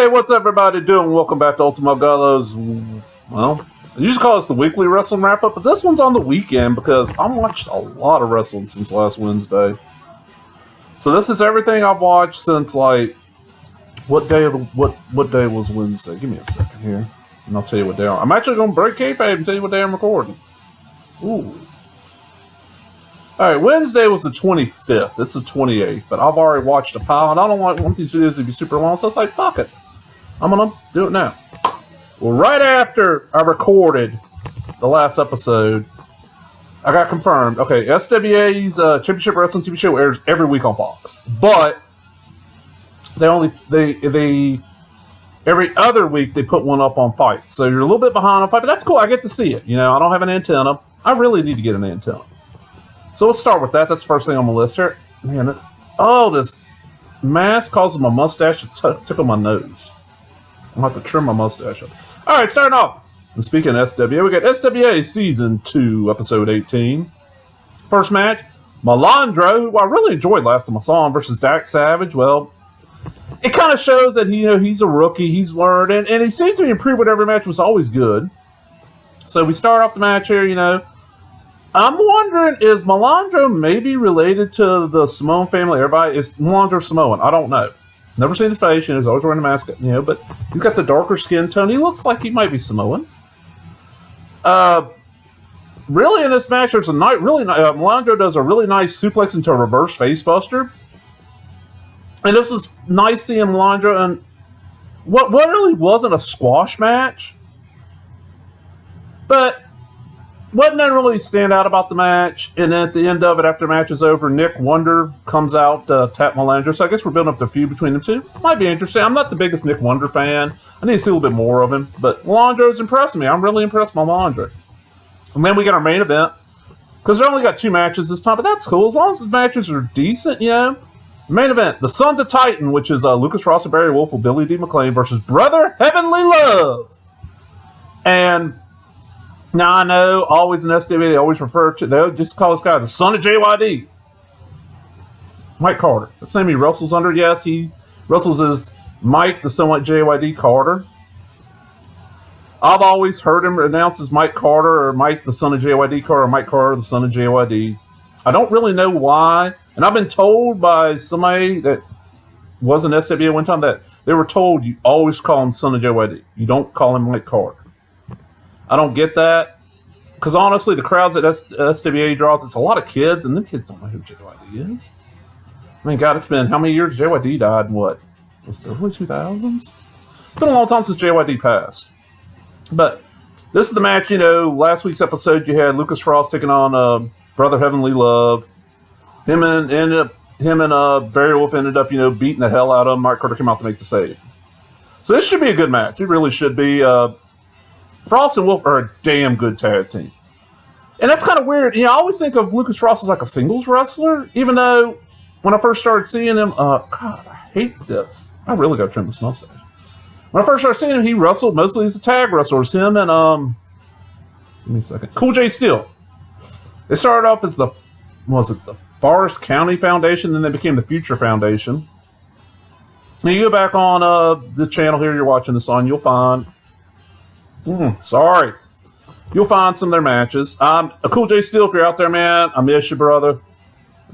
Hey, what's everybody doing? Welcome back to Ultimo Gallos. Well, you just call us the weekly wrestling wrap-up, but this one's on the weekend because I watched a lot of wrestling since last Wednesday. So this is everything I've watched since, like, what day was Wednesday? Give me a second here, and I'll tell you what day I'm actually going to break kayfabe and tell you what day I'm recording. Ooh. Alright, Wednesday was the 25th. It's the 28th, but I've already watched a pile, and I don't want these videos to be super long, so I was like, fuck it. I'm gonna do it now. Well, right after I recorded the last episode, I got confirmed. Okay, SWA's Championship Wrestling TV show airs every week on Fox, but they every other week they put one up on FITE, so you're a little bit behind on FITE, but that's cool. I get to see it. You know, I don't have an antenna. I really need to get an antenna. So let's start with that. That's the first thing on my list here. Man, this mask causes my mustache to tickle my nose. I'm going to have to trim my mustache up. All right, starting off. And speaking of SWA, we got SWA Season 2, Episode 18. First match, Melandro, who I really enjoyed last time I saw him, versus Dax Savage. Well, it kind of shows that he's a rookie. He's learned, and he seems to be improved with every match, was always good. So we start off the match here, I'm wondering, is Melandro maybe related to the Samoan family? Everybody, is Melandro Samoan? I don't know. Never seen his face. He's always wearing a mask, but he's got the darker skin tone. He looks like he might be Samoan. Really, in this match, there's Melandro does a really nice suplex into a reverse facebuster. And this is nice seeing Melandro, and what really wasn't a squash match, but wasn't that really stand out about the match. And then at the end of it, after the match is over, Nick Wonder comes out to tap Melandro. So I guess we're building up the feud between them two. Might be interesting. I'm not the biggest Nick Wonder fan. I need to see a little bit more of him. But Melandro's impressing me. I'm really impressed by Melandro. And then we get our main event. Because they only got 2 matches this time, but that's cool. As long as the matches are decent, Main event, the Sons of Titan, which is Lucas Ross and Barry Wolf with Billy D. McLean versus Brother Heavenly Love. And now, I know, always in SWA, they'll just call this guy the son of JYD. Mike Carter. That's the name he wrestles under. Yes, he wrestles as Mike, the son of JYD Carter. I've always heard him announced as Mike Carter, or Mike, the son of JYD Carter, or Mike Carter, the son of JYD. I don't really know why. And I've been told by somebody that was in SWA one time that they were told you always call him son of JYD. You don't call him Mike Carter. I don't get that, because honestly, the crowds that SWA draws, it's a lot of kids, and them kids don't know who JYD is. I mean, God, it's been how many years? JYD died in what? Was it the early 2000s? It's been a long time since JYD passed. But this is the match, last week's episode, you had Lucas Frost taking on Brother Heavenly Love. Him and Barry Wolf ended up, beating the hell out of him. Mark Carter came out to make the save. So this should be a good match. It really should be. Frost and Wolf are a damn good tag team. And that's kind of weird. I always think of Lucas Frost as like a singles wrestler, even though when I first started seeing him, God, I hate this. I really got to trim this mustache. When I first started seeing him, he wrestled mostly as a tag wrestler. It was him and, give me a second, Cool J Steele. They started off as the Forest County Foundation, then they became the Future Foundation. Now you go back on the channel here you're watching this on, you'll find... You'll find some of their matches. A Cool J Steele, if you're out there, man, I miss you, brother.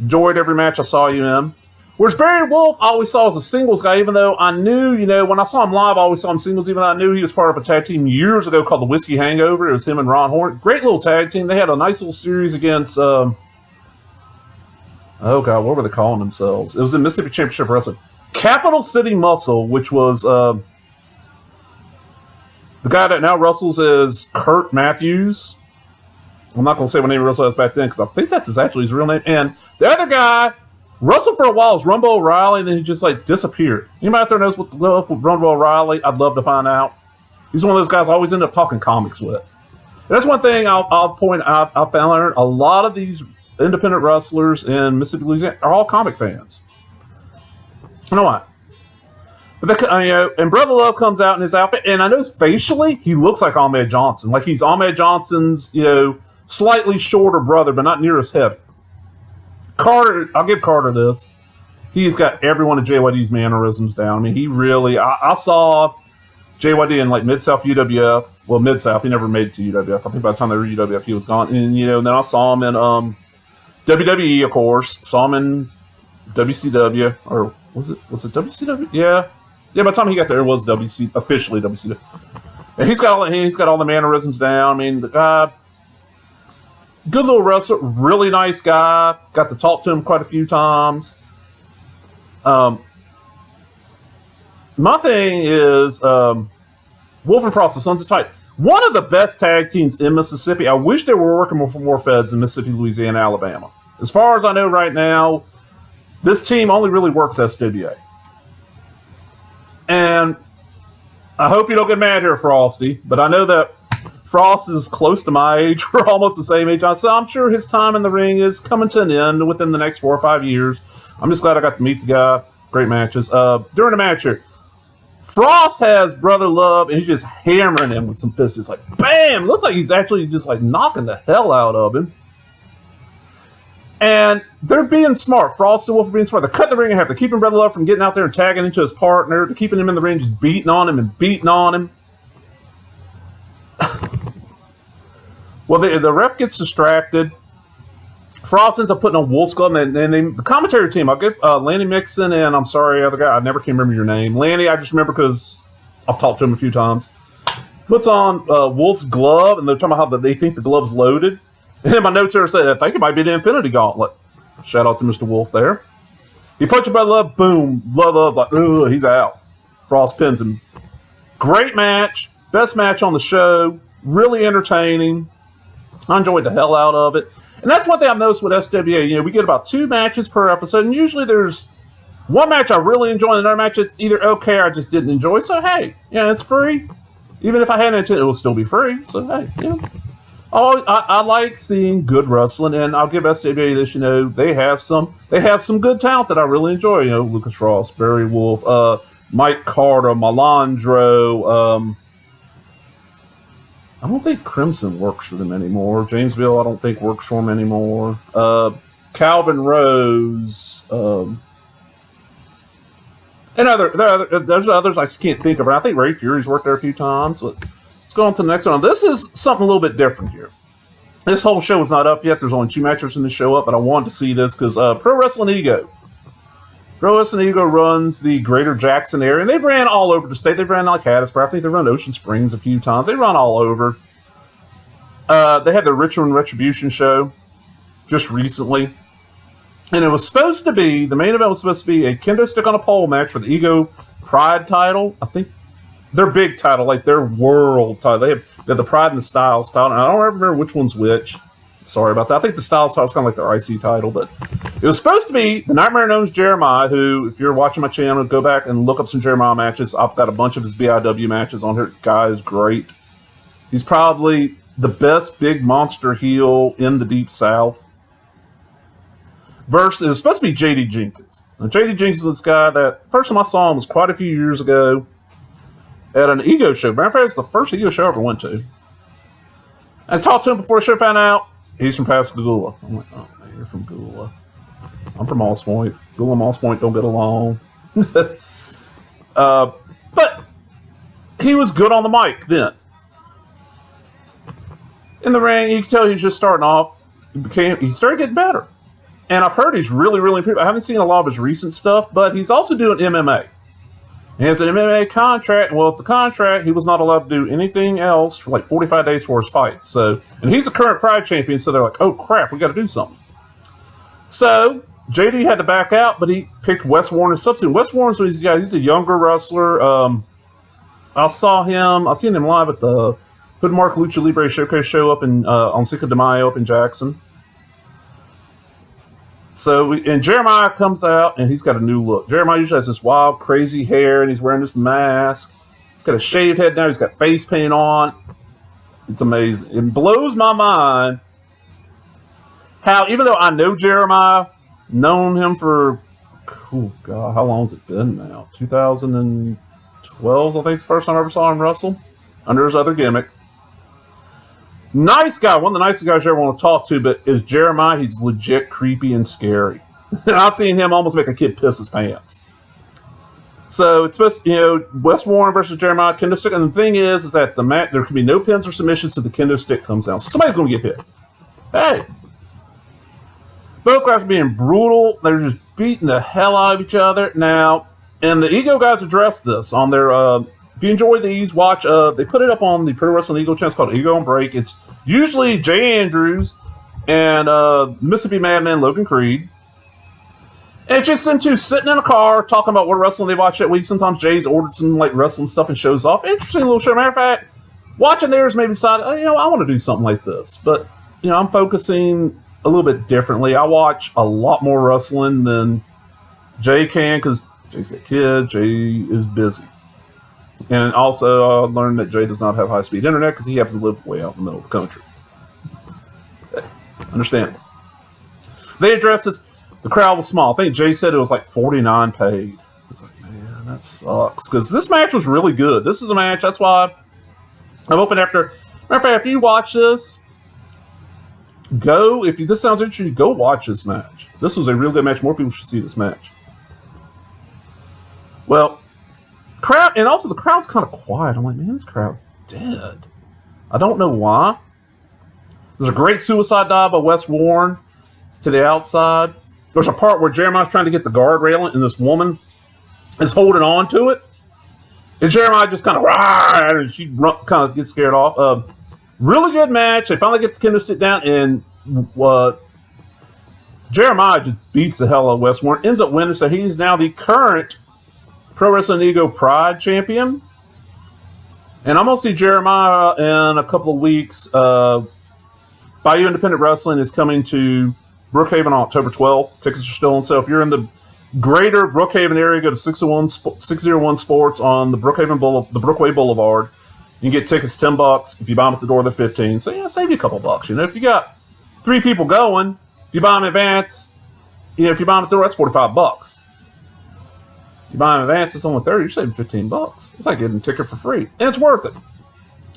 Enjoyed every match I saw you in. Whereas Barry Wolf, I always saw as a singles guy, even though I knew, when I saw him live, I always saw him singles, even though I knew he was part of a tag team years ago called the Whiskey Hangover. It was him and Ron Horn. Great little tag team. They had a nice little series against, oh God, what were they calling themselves? It was in Mississippi Championship Wrestling. Capital City Muscle, which was, the guy that now wrestles is Kurt Matthews. I'm not going to say what name he wrestled as back then, because I think that's actually his real name. And the other guy wrestled for a while as Rumble O'Reilly, and then he just disappeared. Anybody out there knows what's up with Rumble O'Reilly? I'd love to find out. He's one of those guys I always end up talking comics with. And that's one thing I'll point out. I found a lot of these independent wrestlers in Mississippi, Louisiana are all comic fans. You know why? But and Brother Love comes out in his outfit, and I know facially he looks like Ahmed Johnson. Like he's Ahmed Johnson's, slightly shorter brother, but not near as heavy. Carter, I'll give Carter this. he's got every one of JYD's mannerisms down. I mean, he really, I saw JYD in like Mid-South UWF. Well, Mid-South, he never made it to UWF. I think by the time they were UWF, he was gone. And, you know, then I saw him in WWE, of course. Saw him in WCW. Or was it WCW? Yeah. Yeah, by the time he got there, it was officially WCW. And he's got all the mannerisms down. I mean, the guy, good little wrestler, really nice guy. Got to talk to him quite a few times. My thing is Wolf and Frost, the Sons of Tight. One of the best tag teams in Mississippi. I wish they were working for more feds in Mississippi, Louisiana, Alabama. As far as I know right now, this team only really works SWA. And I hope you don't get mad here, Frosty, but I know that Frost is close to my age. We're almost the same age. So I'm sure his time in the ring is coming to an end within the next 4 or 5 years. I'm just glad I got to meet the guy. Great matches. During the match here, Frost has Brother Love, and he's just hammering him with some fists, just like, bam! Looks like he's actually just like knocking the hell out of him. And they're being smart. Frost and Wolf are being smart. They're cutting the ring in half. They're keeping Brother Love from getting out there and tagging into his partner. They're keeping him in the ring, just beating on him and beating on him. Well, the ref gets distracted. Frost ends up putting on Wolf's glove, and the commentary team, I'll give Lanny Mixon and I'm sorry, other guy, I never can remember your name. Lanny, I just remember because I've talked to him a few times. Puts on Wolf's glove, and they're talking about how they think the glove's loaded. And then my notes here say, I think it might be the Infinity Gauntlet. Shout out to Mr. Wolf there. He punches by Love, boom, Love, like, ugh, he's out. Frost pins him. Great match, best match on the show, really entertaining. I enjoyed the hell out of it. And that's one thing I've noticed with SWA. You know, we get about 2 matches per episode, and usually there's one match I really enjoy, and another match it's either okay or I just didn't enjoy. So, hey, yeah, it's free. Even if I hadn't intended, it will still be free. So, hey, you know. Oh, I like seeing good wrestling, and I'll give SWA this, you know, they have some good talent that I really enjoy. You know, Lucas Ross, Barry Wolf, Mike Carter, Malandro, I don't think Crimson works for them anymore. Jamesville, I don't think works for them anymore. Calvin Rose, and there's others I just can't think of. I think Ray Fury's worked there a few times. But let's go on to the next one. This is something a little bit different here. This whole show is not up yet. There's only 2 matches in the show up, but I wanted to see this because Pro Wrestling Ego. Pro Wrestling Ego runs the greater Jackson area, and they've ran all over the state. They've ran like Hattiesburg. I think they've run Ocean Springs a few times. They run all over. They had the Richland Retribution show just recently. And it was supposed to be, the main event was supposed to be a kendo stick on a pole match for the Ego Pride title. I think their big title, like their world title. They have the Pride and the Styles title. And I don't remember which one's which. Sorry about that. I think the Styles title is kind of like their IC title, but it was supposed to be the Nightmare Known as Jeremiah, who, if you're watching my channel, go back and look up some Jeremiah matches. I've got a bunch of his BIW matches on here. The guy is great. He's probably the best big monster heel in the Deep South. Versus, it was supposed to be JD Jenkins. Now, JD Jenkins is this guy that, first time I saw him was quite a few years ago at an Ego show. Matter of fact, it's the first Ego show I ever went to. I talked to him before the show, found out he's from Pascagoula. I'm like, oh, man, you're from Goulah. I'm from Moss Point. Goulah and Moss Point don't get along. But he was good on the mic then. In the ring, you can tell he's just starting off. He started getting better. And I've heard he's really, really improved. I haven't seen a lot of his recent stuff, but he's also doing MMA. He has an MMA contract. Well, with the contract, he was not allowed to do anything else for like 45 days for his fight. So, and he's the current Pride champion, so they're like, oh crap, we got to do something. So, JD had to back out, but he picked Wes Warren as substitute. Wes Warren's he's a younger wrestler. I've seen him live at the Hood Mark Lucha Libre Showcase show up on Cinco de Mayo up in Jackson. So, and Jeremiah comes out, and he's got a new look. Jeremiah usually has this wild, crazy hair, and he's wearing this mask. He's got a shaved head now. He's got face paint on. It's amazing. It blows my mind how, even though I know Jeremiah, known him for, oh God, how long has it been now? 2012, I think it's the first time I ever saw him wrestle, under his other gimmick. Nice guy, one of the nicest guys you ever want to talk to, but is Jeremiah, he's legit creepy and scary. I've seen him almost make a kid piss his pants. So it's supposed to, Wes Warren versus Jeremiah Kendo Stick. And the thing is that the match, there can be no pins or submissions till the Kendo Stick comes down. So somebody's going to get hit. Hey. Both guys are being brutal. They're just beating the hell out of each other. Now, and the Ego guys address this on their, if you enjoy these, watch, they put it up on the Pro Wrestling Ego channel. It's called Ego on Break. It's usually Jay Andrews and Mississippi Madman Logan Creed. And it's just them two sitting in a car talking about what wrestling they watch that week. Sometimes Jay's ordered some like wrestling stuff and shows off. Interesting little show. Matter of fact, watching theirs made me decide, I want to do something like this. But, I'm focusing a little bit differently. I watch a lot more wrestling than Jay can because Jay's got kids. Jay is busy. And also, I learned that Jay does not have high-speed internet because he happens to live way out in the middle of the country. Okay. Understandable. They addressed this. The crowd was small. I think Jay said it was like 49 paid. It's like, man, that sucks. Because this match was really good. This is a match. That's why I'm hoping after. Matter of fact, if you watch this, if this sounds interesting, go watch this match. This was a real good match. More people should see this match. Well, crowd, and also the crowd's kind of quiet. I'm like, man, this crowd's dead. I don't know why. There's a great suicide dive by Wes Warren to the outside. There's a part where Jeremiah's trying to get the guard railing, and this woman is holding on to it. And Jeremiah just kind of, and she kind of gets scared off. Really good match. They finally get the Kendo Stick down, and Jeremiah just beats the hell out of Wes Warren. Ends up winning, so he's now the current Pro Wrestling Ego Pride champion. And I'm going to see Jeremiah in a couple of weeks. Bayou Independent Wrestling is coming to Brookhaven on October 12th. Tickets are still on sale. If you're in the greater Brookhaven area, go to 601 Sports on the Brookway Boulevard. You can get tickets $10. If you buy them at the door, they're $15. So, save you a couple bucks. If you got 3 people going, if you buy them in advance, if you buy them at the door, that's $45. You buy them in advance, it's only $30. You're saving $15. It's like getting a ticket for free. And it's worth it.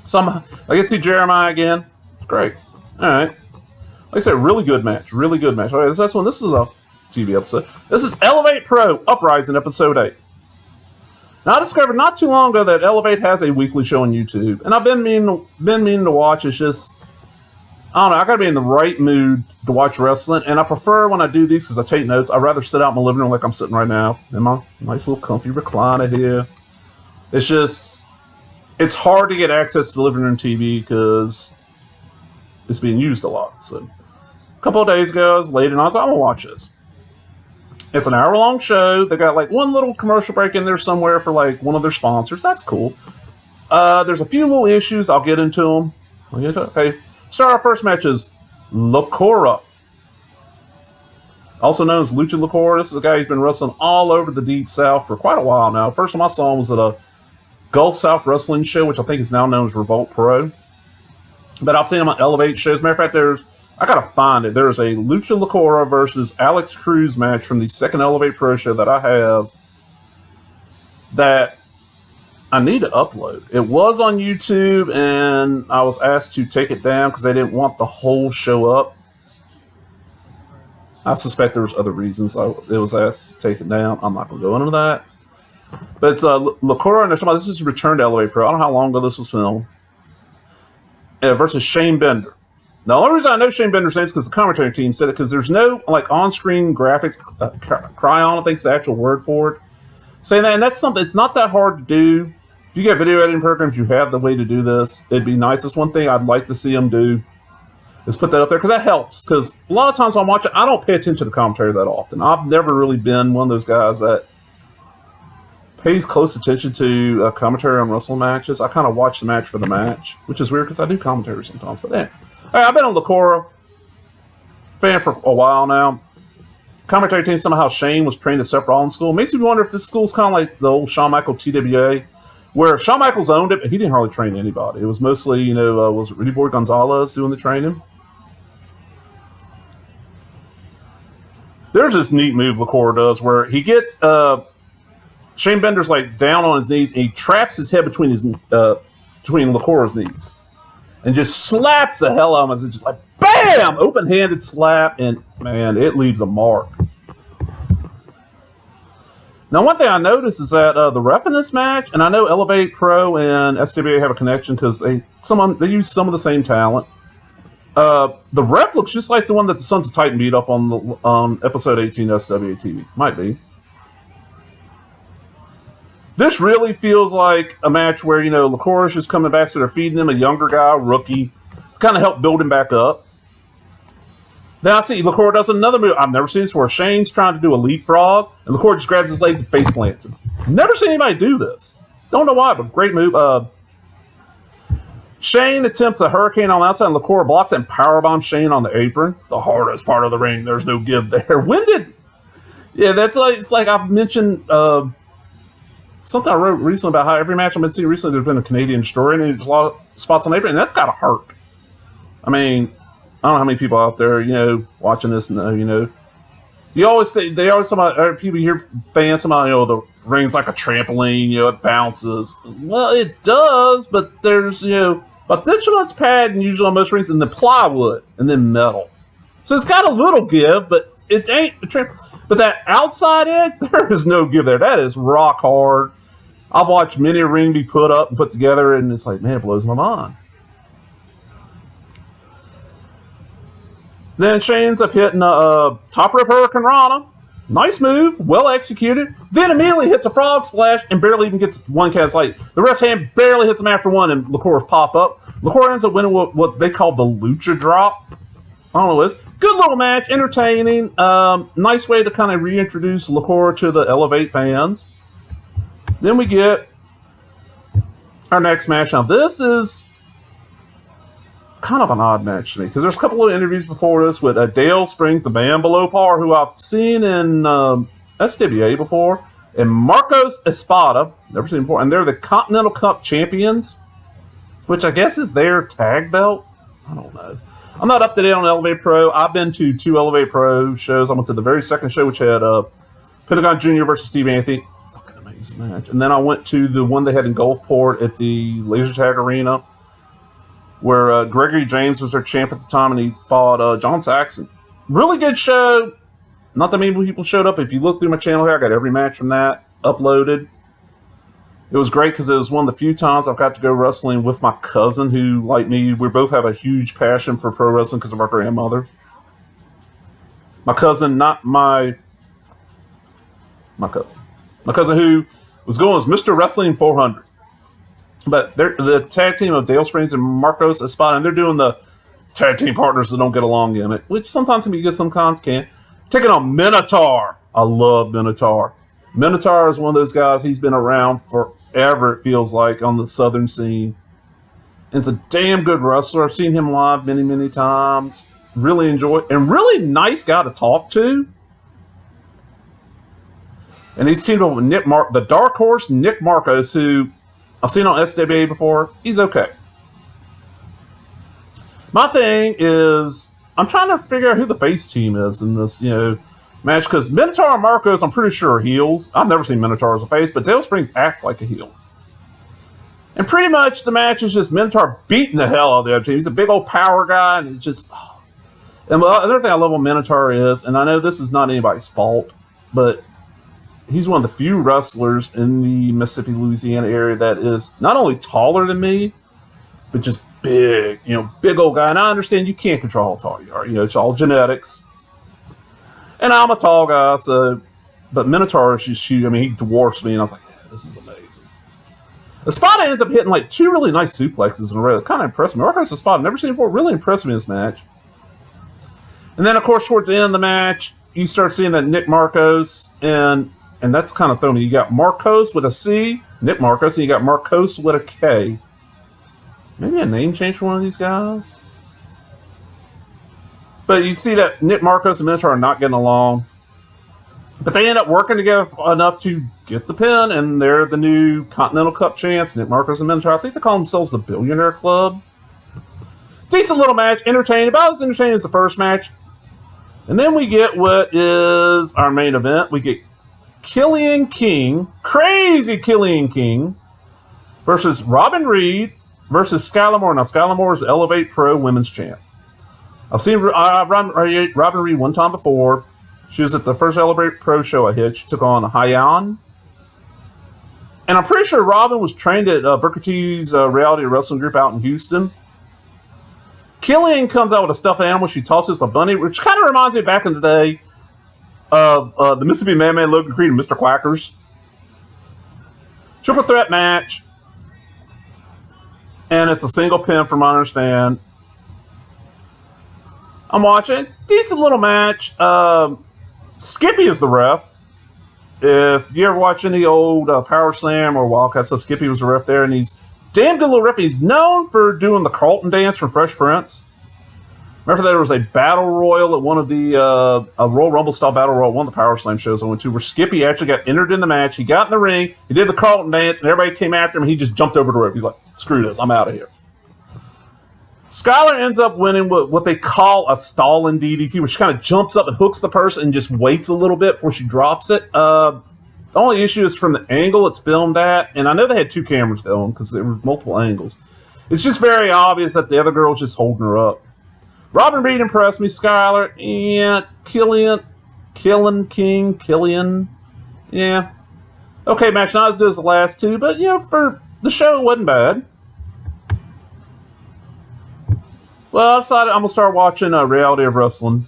So I get to see Jeremiah again. It's great. All right. Like I said, really good match. Really good match. All right, this one. This is a TV episode. This is Elevate Pro Uprising Episode 8. Now, I discovered not too long ago that Elevate has a weekly show on YouTube. And I've been meaning to watch. It's just, I don't know. I got to be in the right mood to watch wrestling. And I prefer when I do these because I take notes. I'd rather sit out in my living room like I'm sitting right now in my nice little comfy recliner here. It's just, it's hard to get access to the living room TV because it's being used a lot. So, a couple of days ago, I was late and I was like, I'm going to watch this. It's an hour-long show. They got like one little commercial break in there somewhere for like one of their sponsors. That's cool. There's a few little issues. I'll get into them. Okay. Our first match is Locura, also known as Lucha Locura. This is a guy who's been wrestling all over the Deep South for quite a while now. First time I saw him was at a Gulf South Wrestling show, which I think is now known as Revolt Pro. But I've seen him on Elevate shows. Matter of fact, I gotta find it. There's a Lucha Locura versus Alex Cruz match from the second Elevate Pro show that I have that I need to upload. It was on YouTube, and I was asked to take it down because they didn't want the whole show up. I suspect there was other reasons it was asked to take it down. I'm not going to go into that. But it's Locura, and this is Return to Elevate Pro. I don't know how long ago this was filmed. Versus Shane Bender. The only reason I know Shane Bender's name is because the commentary team said it, because there's no on-screen graphics. Cryon, I think is the actual word for it. Saying that, and that's something, it's not that hard to do. If you get video editing programs, you have the way to do this. It'd be nice. That's one thing I'd like to see them do, is put that up there, because that helps. Because a lot of times when I'm watching, I don't pay attention to commentary that often. I've never really been one of those guys that pays close attention to commentary on wrestling matches. I kind of watch the match for the match, which is weird because I do commentary sometimes. But anyway, I've been on Locura fan for a while now. Commentary team, somehow Shane was trained at Sept Rollins School. Makes me wonder if this school's kind of like the old Shawn Michaels TWA, where Shawn Michaels owned it, but he didn't hardly train anybody. It was mostly, was it Rudy Boy Gonzalez doing the training? There's this neat move Locura does where he gets Shane Bender's like down on his knees, and he traps his head between Locura's knees, and just slaps the hell out of him. It's just like bam, open-handed slap, and man, it leaves a mark. Now, one thing I noticed is that the ref in this match, and I know Elevate Pro and SWA have a connection because they use some of the same talent. The ref looks just like the one that the Sons of Titan beat up on episode 18 SWA TV. Might be. This really feels like a match where, LaCourage is coming back, so they're feeding him a younger guy, rookie, kind of help build him back up. Then I see LaCour does another move I've never seen this, where Shane's trying to do a leapfrog, and LaCour just grabs his legs and face plants him. Never seen anybody do this. Don't know why, but great move. Shane attempts a hurricane on the outside, and LaCour blocks and powerbombs Shane on the apron. The hardest part of the ring. There's no give there. That's like, it's like I've mentioned something I wrote recently about how every match I've been seeing recently, there's been a Canadian destroyer, and there's a lot of spots on the apron, and that's gotta hurt. I mean, I don't know how many people out there, watching this know, you always say, they always talk about, people hear fans about, the ring's like a trampoline, it bounces. Well, it does, but there's, bituminous pad and usually on most rings, and then plywood, and then metal. So it's got a little give, but it ain't a trampoline. But that outside edge, there is no give there. That is rock hard. I've watched many a ring be put up and put together, and it's like, man, it blows my mind. Then Shane ends up hitting a top rope Hurricane Rana. Nice move, well executed. Then immediately hits a frog splash and barely even gets one cast light. The rest hand barely hits him after one, and LaCour's pop up. LaCour ends up winning what they call the Lucha Drop. I don't know what it is. Good little match, entertaining. Nice way to kind of reintroduce LaCour to the Elevate fans. Then we get our next match. Now, this is kind of an odd match to me because there's a couple of interviews before this with Dale Springs, the man below par, who I've seen in SWA before, and Marcos Espada, never seen before, and they're the Continental Cup champions, which I guess is their tag belt. I don't know. I'm not up to date on Elevate Pro. I've been to 2 Elevate Pro shows. I went to the very second show, which had Pentagon Jr. versus Steve Anthony. Fucking amazing match. And then I went to the one they had in Gulfport at the Laser Tag Arena, where Gregory James was their champ at the time, and he fought John Saxon. Really good show. Not that many people showed up. If you look through my channel here, I got every match from that uploaded. It was great because it was one of the few times I've got to go wrestling with my cousin, who, like me, we both have a huge passion for pro wrestling because of our grandmother. My cousin, not my cousin. My cousin who was going as Mr. Wrestling 400. But they're the tag team of Dale Springs and Marcos Espada, and they're doing the tag team partners that don't get along gimmick, which sometimes can be good, sometimes can't. Taking on Minotaur. I love Minotaur. Minotaur is one of those guys, he's been around forever, it feels like, on the southern scene. And it's a damn good wrestler. I've seen him live many, many times. Really enjoy it. And really nice guy to talk to. And he's teamed up with the Dark Horse, Nick Marcos, who I've seen on SWA before. He's okay. My thing is, I'm trying to figure out who the face team is in this, match, because Minotaur and Marcos, I'm pretty sure, are heels. I've never seen Minotaur as a face, but Dale Springs acts like a heel. And pretty much the match is just Minotaur beating the hell out of the other team. He's a big old power guy, and it's just... And the other thing I love about Minotaur is, and I know this is not anybody's fault, but he's one of the few wrestlers in the Mississippi, Louisiana area that is not only taller than me, but just big, big old guy. And I understand you can't control how tall you are. It's all genetics. And I'm a tall guy, but Minotaur is just huge. I mean, he dwarfs me, and I was like, yeah, this is amazing. Espada ends up hitting like 2 really nice suplexes in a row. It kind of impressed me. Marcos Espada, never seen before, really impressed me in this match. And then, of course, towards the end of the match, you start seeing that Nick Marcos, and that's kind of throwing me. You got Marcos with a C, Nick Marcos, and you got Marcos with a K. Maybe a name change for one of these guys? But you see that Nick Marcos and Minotaur are not getting along. But they end up working together enough to get the pin, and they're the new Continental Cup champs, Nick Marcos and Minotaur. I think they call themselves the Billionaire Club. Decent little match, entertaining, about as entertaining as the first match. And then we get what is our main event. We get Killian King, crazy Killian King, versus Robin Reed versus Skylar Moore. Now, Skylar Moore is the Elevate Pro Women's Champ. I've seen Robin Reed one time before. She was at the first Elevate Pro show I hit. She took on Hyan. And I'm pretty sure Robin was trained at Booker T's reality wrestling group out in Houston. Killian comes out with a stuffed animal. She tosses a bunny, which kind of reminds me back in the day of the Mississippi Madman, Logan Creed, and Mr. Quackers. Triple threat match. And it's a single pin from what I understand. I'm watching. Decent little match. Skippy is the ref. If you ever watch any old Power Slam or Wildcat stuff, Skippy was the ref there, and he's damn good little ref. He's known for doing the Carlton dance from Fresh Prince. Remember there was a battle royal at one of the a Royal Rumble style battle royal, one of the Power Slam shows I went to, where Skippy actually got entered in the match. He got in the ring, he did the Carlton dance, and everybody came after him, and he just jumped over the rope. He's like, screw this, I'm out of here. Skylar ends up winning what they call a stalling DDT, which kind of jumps up and hooks the person and just waits a little bit before she drops it. The only issue is from the angle it's filmed at, and I know they had two cameras going because there were multiple angles. It's just very obvious that the other girl's just holding her up. Robin Reed impressed me. Skylar, yeah. Killian. Yeah. Okay, match not as good as the last two, but, you know, for the show, it wasn't bad. Well, I decided I'm going to start watching Reality of Wrestling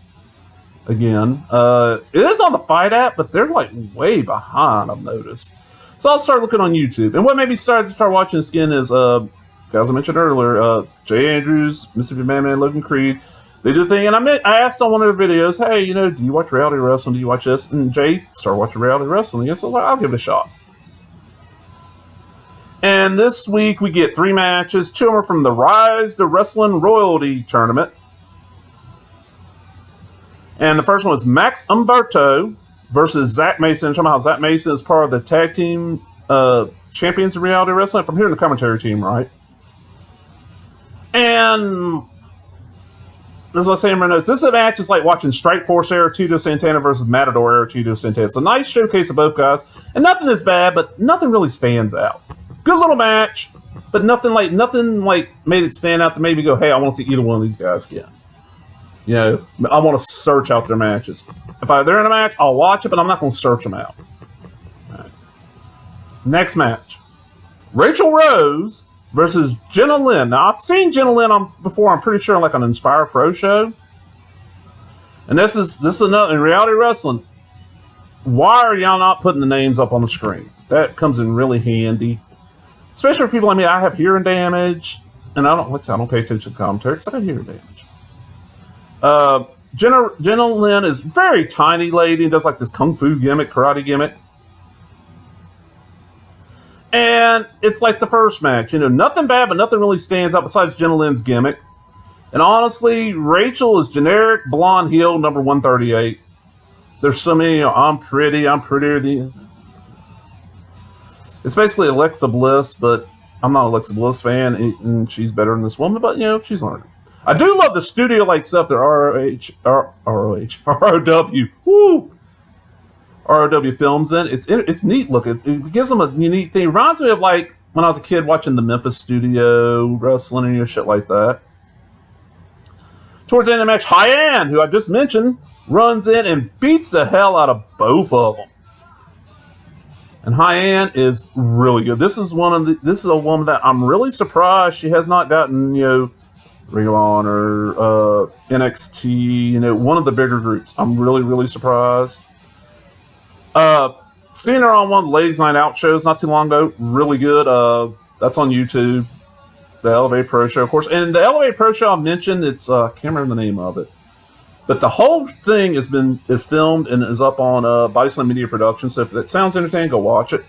again. It is on the FITE app, but they're like way behind, I've noticed. So I'll start looking on YouTube. And what made me start watching this again is, as I mentioned earlier, Jay Andrews, Mississippi Madman, Logan Creed. They do the thing, and I asked on one of their videos, hey, you know, do you watch reality wrestling? Do you watch this? And Jay started watching reality wrestling. So I was like, I'll give it a shot. And this week we get 3 matches. 2 are from the Rise to Wrestling Royalty Tournament. And the first one was Max Umberto versus Zach Mason. Somehow Zach Mason is part of the tag team champions of reality wrestling. From here in the commentary team, right? And as I was saying in my notes, this match is like watching Strike Force era Tito Santana versus Matador era Tito Santana. It's a nice showcase of both guys. And nothing is bad, but nothing really stands out. Good little match, but nothing like made it stand out to make me go, hey, I want to see either one of these guys again. You know, I want to search out their matches. If they're in a match, I'll watch it, but I'm not going to search them out. All right. Next match. Rachel Rose versus Jenna Lynn. Now, I've seen Jenna Lynn before, I'm pretty sure, on like an Inspire Pro show. And this is another, in reality wrestling, why are y'all not putting the names up on the screen? That comes in really handy. Especially for people like me, I have hearing damage, and I don't pay attention to commentary because I got hearing damage. Jenna Lynn is a very tiny lady and does like this kung fu gimmick, karate gimmick. And it's like the first match, you know, nothing bad, but nothing really stands out besides Jenna Lynn's gimmick. And honestly, Rachel is generic blonde heel number 138. There's so many, you know, I'm prettier than. It's basically Alexa Bliss, but I'm not an Alexa Bliss fan, and she's better than this woman, but, you know, she's learning. I do love the studio-like stuff that ROW, ROW films in. It's neat looking. It gives them a unique thing. It reminds me of, like, when I was a kid watching the Memphis studio wrestling and, you know, shit like that. Towards the end of the match, Hyan, who I just mentioned, runs in and beats the hell out of both of them. And Hyan is really good. This is a woman that I'm really surprised she has not gotten, you know, Ring of Honor, NXT, you know, one of the bigger groups. I'm really, really surprised. Seeing her on one of the Ladies Night Out shows not too long ago, really good. That's on YouTube. The Elevate Pro Show, of course. And the Elevate Pro Show I mentioned, it's I can't remember the name of it. But the whole thing is filmed and is up on Body Slam Media Productions. So if that sounds entertaining, go watch it.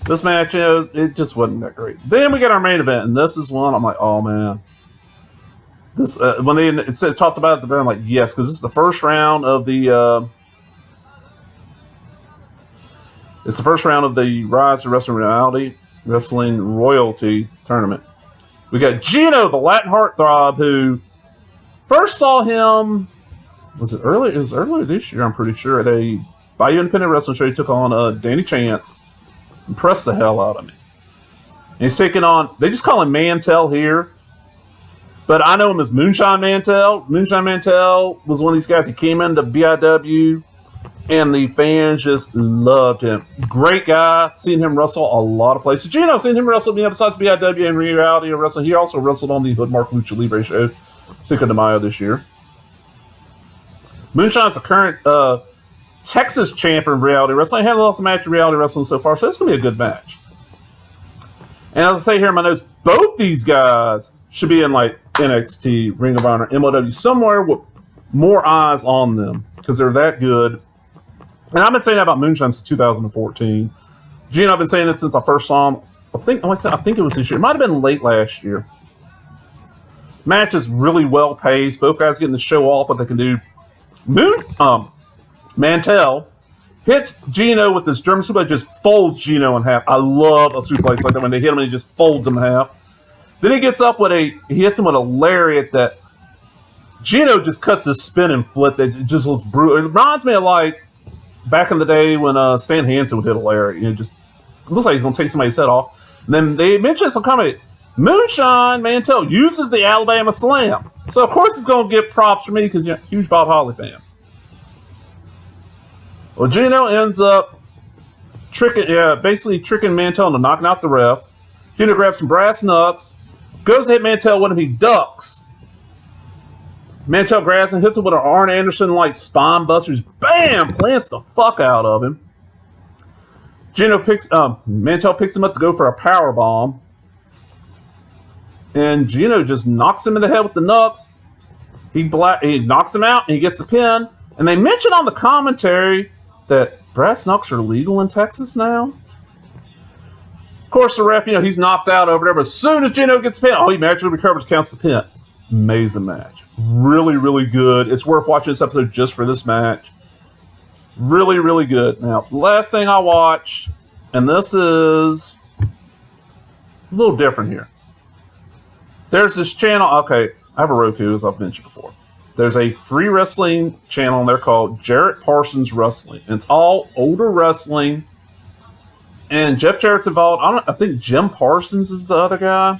This match, you know, it just wasn't that great. Then we get our main event, and this is one I'm like, oh man. This when they talked about it at the very, I'm like, yes, because this is the first round of the. It's the first round of the Rise to Wrestling Royalty Tournament. We got Gino, the Latin Heartthrob, who. First saw him, was it earlier? It was earlier this year, I'm pretty sure, at a Bayou Independent Wrestling show. He took on Danny Chance. Impressed the hell out of me. And he's taking on, they just call him Mantel here. But I know him as Moonshine Mantell. Moonshine Mantell was one of these guys who came into BIW, and the fans just loved him. Great guy. Seen him wrestle a lot of places. Gino, seen him wrestle besides BIW and Reality of Wrestling. He also wrestled on the Hoodmark Lucha Libre show, Cinco de Mayo this year. Moonshine's the current Texas champion of Reality Wrestling. I haven't lost a match in Reality Wrestling so far, so it's going to be a good match. And as I say here in my notes, both these guys should be in like NXT, Ring of Honor, MLW, somewhere with more eyes on them because they're that good. And I've been saying that about Moonshine since 2014. Gene, I've been saying it since I first saw him. I think it was this year. It might have been late last year. Match is really well paced. Both guys getting to show off what they can do. Mantell hits Gino with this German suplex, just folds Gino in half. I love a suplex like that when they hit him and he just folds him in half. Then he gets up with he hits him with a lariat that Gino just cuts his spin and flip. That just looks brutal. It reminds me of like back in the day when Stan Hansen would hit a lariat. It looks like he's going to take somebody's head off. And then they mentioned some comment. Moonshine Mantell uses the Alabama Slam. So, of course, he's going to get props from me because you're a huge Bob Holly fan. Well, Gino ends up basically tricking Mantell into knocking out the ref. Gino grabs some brass knucks, goes to hit Mantell with him. He ducks. Mantell grabs and hits him with an Arn Anderson-like spine busters. Bam! Plants the fuck out of him. Mantell picks him up to go for a power bomb. And Gino just knocks him in the head with the knucks. He knocks him out and he gets the pin. And they mention on the commentary that brass knucks are legal in Texas now. Of course, the ref, he's knocked out over there. But as soon as Gino gets the pin, he magically recovers, counts the pin. Amazing match. Really, really good. It's worth watching this episode just for this match. Really, really good. Now, last thing I watched, and this is a little different here. There's this channel. Okay, I have a Roku, as I've mentioned before. There's a free wrestling channel, and they're called Jarrett Parsons Wrestling. And it's all older wrestling. And Jeff Jarrett's involved. I think Jim Parsons is the other guy.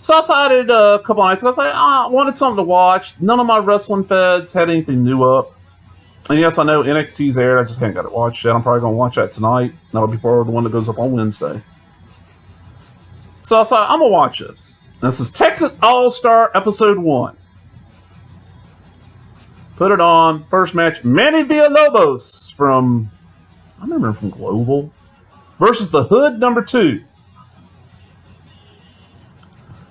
So I decided a couple of nights ago, I wanted something to watch. None of my wrestling feds had anything new up. And yes, I know NXT's aired. I just haven't got it watched yet. I'm probably going to watch that tonight. That'll be part of the one that goes up on Wednesday. So I thought, I'm going to watch this. This is Texas All-Star Episode 1. Put it on. First match, Manny Villalobos from, I remember him from Global, versus the Hood number 2.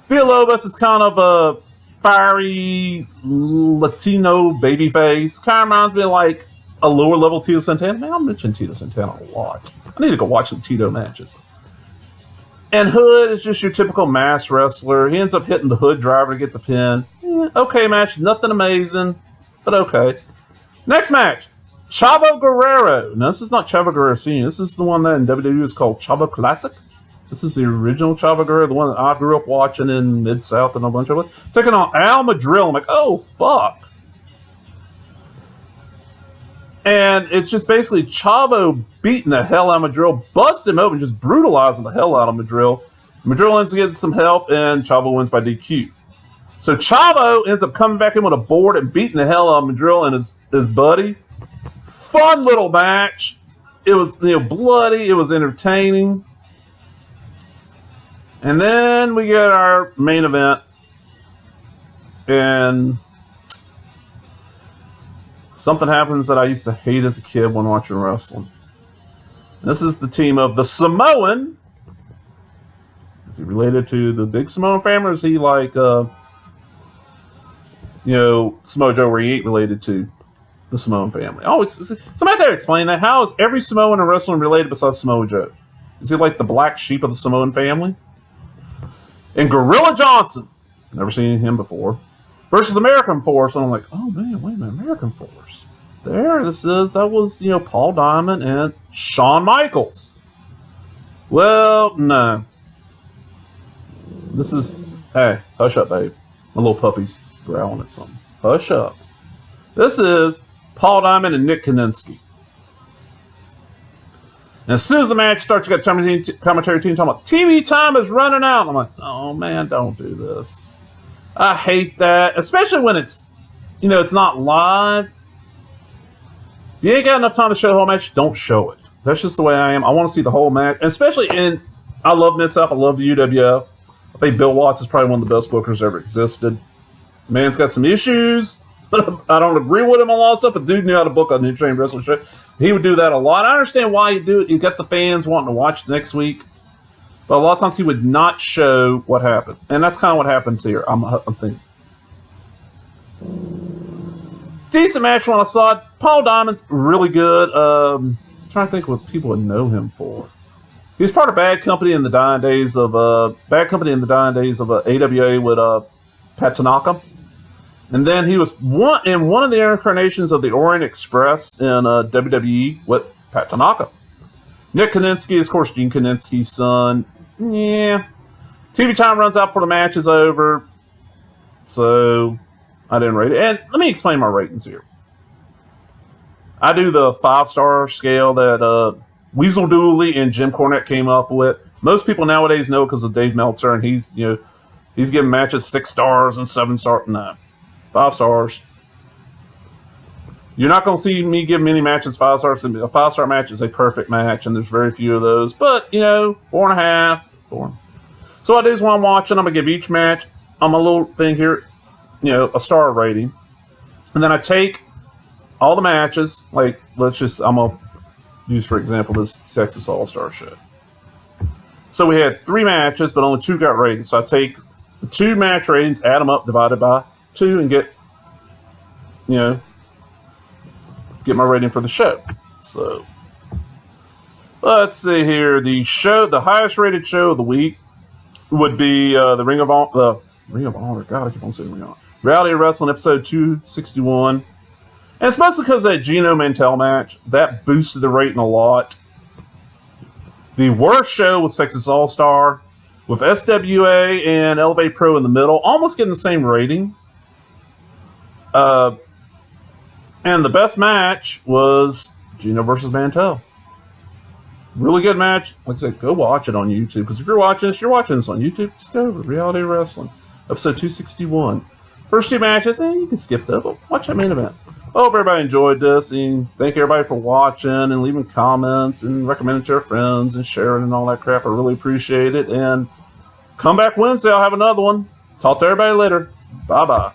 Villalobos is kind of a fiery Latino babyface. Kind of reminds me of like a lower level Tito Santana. Man, I'll mention Tito Santana a lot. I need to go watch some Tito matches. And Hood is just your typical mass wrestler. He ends up hitting the Hood driver to get the pin. Okay match. Nothing amazing, but okay. Next match. Chavo Guerrero. Now, this is not Chavo Guerrero Sr. This is the one that in WWE is called Chavo Classic. This is the original Chavo Guerrero, the one that I grew up watching in Mid-South and a bunch of it. Taking on Al Madrill. I'm like, oh, fuck. And it's just basically Chavo beating the hell out of Madrill, busting him open, just brutalizing the hell out of Madrill. Madrill ends up getting some help, and Chavo wins by DQ. So Chavo ends up coming back in with a board and beating the hell out of Madrill and his buddy. Fun little match. It was bloody. It was entertaining. And then we get our main event. And something happens that I used to hate as a kid when watching wrestling. This is the team of the Samoan. Is he related to the big Samoan family, or is he like, Samoa Joe, where he ain't related to the Samoan family? Somebody there explain that. How is every Samoan in wrestling related besides Samoa Joe? Is he like the black sheep of the Samoan family? And Gorilla Johnson, never seen him before, versus American Force. And I'm like, oh man, wait a minute, American Force. That was Paul Diamond and Shawn Michaels. Well, no. Hey, hush up, babe. My little puppy's growling at something. Hush up. This is Paul Diamond and Nick Kaninsky. And as soon as the match starts, you got commentary team talking about TV time is running out. I'm like, oh man, don't do this. I hate that, especially when it's, it's not live. If you ain't got enough time to show the whole match, don't show it. That's just the way I am. I want to see the whole match, especially I love Mid-South. I love the UWF. I think Bill Watts is probably one of the best bookers ever existed. Man's got some issues. I don't agree with him on a lot of stuff, but dude knew how to book a New Train Wrestling show. He would do that a lot. I understand why you do it. You get the fans wanting to watch next week. But a lot of times he would not show what happened. And that's kind of what happens here, I'm thinking. Decent match when I saw it. Paul Diamond's really good. I'm trying to think what people would know him for. He was part of Bad Company in the dying days of AWA with Pat Tanaka. And then he was in one of the incarnations of the Orient Express in WWE with Pat Tanaka. Nick Koninsky is, of course, Gene Koninsky's son. Yeah. TV time runs out before the match is over. So, I didn't rate it. And let me explain my ratings here. I do the 5-star scale that Weasel Dooley and Jim Cornette came up with. Most people nowadays know because of Dave Meltzer, and he's giving matches 6 stars and 7 stars. No. 5 stars. You're not going to see me give many matches 5 stars. A 5-star match is a perfect match, and there's very few of those. But, 4.5. 4. So what I do is when I'm watching, I'm going to give each match, I'm a little thing here, a star rating. And then I take all the matches, like, I'm going to use, for example, this Texas All-Star show. So we had 3 matches, but only 2 got rated. So I take the 2 match ratings, add them up, divided by 2, and get my rating for the show. So let's see here. The highest rated show of the week would be the Ring of Honor. God, I keep on saying Ring of Honor. Reality Wrestling episode 261. And it's mostly because of that Gino Mantell match. That boosted the rating a lot. The worst show was Texas All-Star, with SWA and Elevate Pro in the middle, almost getting the same rating. And the best match was Gino versus Mantell. Really good match. Like I said, go watch it on YouTube. Because if you're watching this on YouTube, just go over Reality Wrestling. Episode 261. First 2 matches, you can skip that, but watch that main event. I hope everybody enjoyed this. And thank everybody for watching and leaving comments and recommending to your friends and sharing and all that crap. I really appreciate it. And come back Wednesday. I'll have another one. Talk to everybody later. Bye-bye.